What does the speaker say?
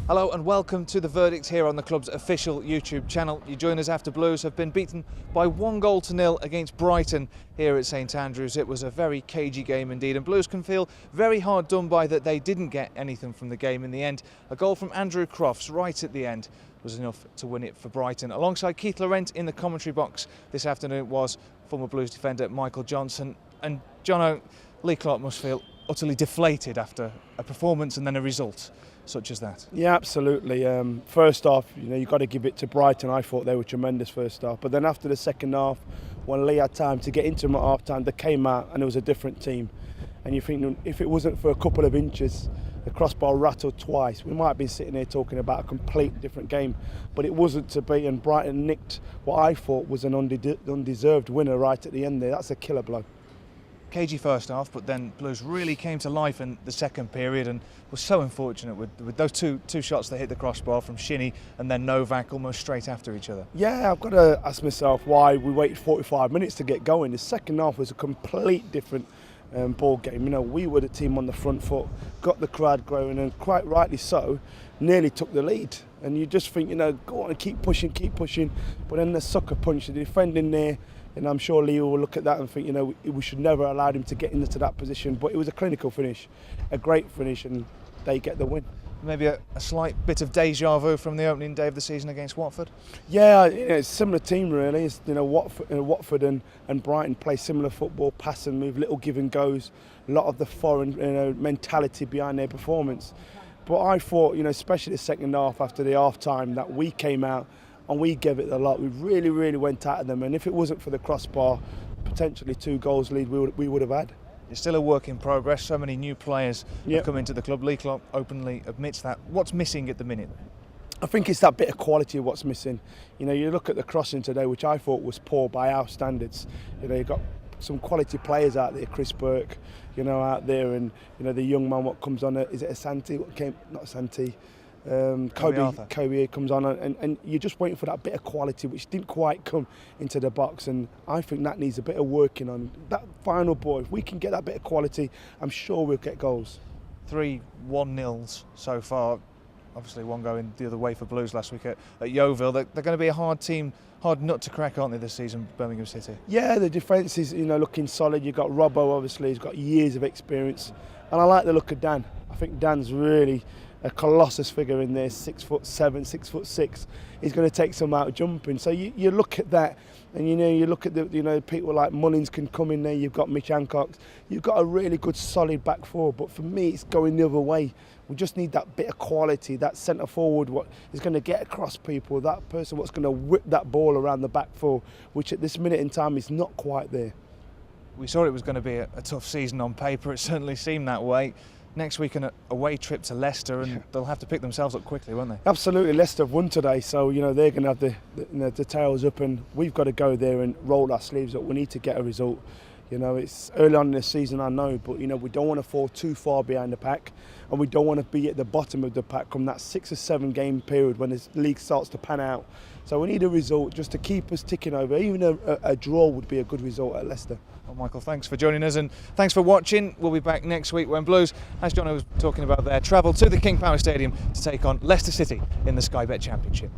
Hello and welcome to The Verdict here on the club's official YouTube channel. You join us after Blues have been beaten by 1-0 against Brighton here at St Andrews. It was a very cagey game indeed, and Blues can feel very hard done by that they didn't get anything from the game in the end. A goal from Andrew Crofts right at the end was enough to win it for Brighton. Alongside Keith Laurent in the commentary box this afternoon was former Blues defender Michael Johnson. And Jono, Lee Clark must feel utterly deflated after a performance and then a result such as that. Yeah, absolutely. First half, you've got to give it to Brighton. I thought they were tremendous first half. But then after the second half, when Lee had time to get into them at half time, they came out and it was a different team. And you think if it wasn't for a couple of inches, the crossbar rattled twice, we might be sitting here talking about a complete different game. But it wasn't to be, and Brighton nicked what I thought was an undeserved winner right at the end there. That's a killer blow. Cagey first half, but then Blues really came to life in the second period and was so unfortunate with those two shots that hit the crossbar from Shinnie and then Novak almost straight after each other. Yeah, I've got to ask myself why we waited 45 minutes to get going. The second half was a complete different ball game. We were the team on the front foot, got the crowd growing, and quite rightly so, nearly took the lead. And you just think, go on and keep pushing. But then the sucker punch, the defending there. And I'm sure Leo will look at that and think, we should never have allowed him to get into that position. But it was a clinical finish, a great finish, and they get the win. Maybe a slight bit of deja vu from the opening day of the season against Watford? Yeah, it's a similar team really. It's, Watford and Brighton play similar football, pass and move, little give and goes, a lot of the foreign mentality behind their performance. But I thought, especially the second half after the half time, that we came out and we gave it a lot. We really, really went at them. And if it wasn't for the crossbar, potentially 2 goals lead we would have had. It's still a work in progress. So many new players have come into the club. Lee Clark openly admits that. What's missing at the minute? I think it's that bit of quality of what's missing. You look at the crossing today, which I thought was poor by our standards. You've got some quality players out there, Chris Burke, out there, and the young man what comes on, is it Asante? Not Asante. Kobe comes on, and you're just waiting for that bit of quality which didn't quite come into the box, and I think that needs a bit of working on. That final ball, if we can get that bit of quality, I'm sure we'll get goals. 3 1-0s so far, obviously one going the other way for Blues last week at Yeovil. They're going to be a hard team, hard nut to crack, aren't they, this season, Birmingham City? Yeah, the defence is looking solid. You've got Robbo, obviously, he's got years of experience, and I like the look of Dan. I think Dan's really a colossus figure in there, 6'7", 6'6". He's going to take some out jumping. So you look at that, and you look at the people like Mullins can come in there. You've got Mitch Alcock. You've got a really good solid back four. But for me, it's going the other way. We just need that bit of quality, that centre forward what is going to get across people, that person what's going to whip that ball around the back four, which at this minute in time is not quite there. We saw it was going to be a tough season on paper. It certainly seemed that way. Next week an away trip to Leicester, and they'll have to pick themselves up quickly, won't they? Absolutely. Leicester have won today, so they're going to have the tails up, and we've got to go there and roll our sleeves up. We need to get a result. It's early on in the season, I know, but we don't want to fall too far behind the pack, and we don't want to be at the bottom of the pack from that 6 or 7 game period when the league starts to pan out. So we need a result just to keep us ticking over. Even a draw would be a good result at Leicester. Well, Michael, thanks for joining us, and thanks for watching. We'll be back next week when Blues, as John was talking about there, travel to the King Power Stadium to take on Leicester City in the Sky Bet Championship.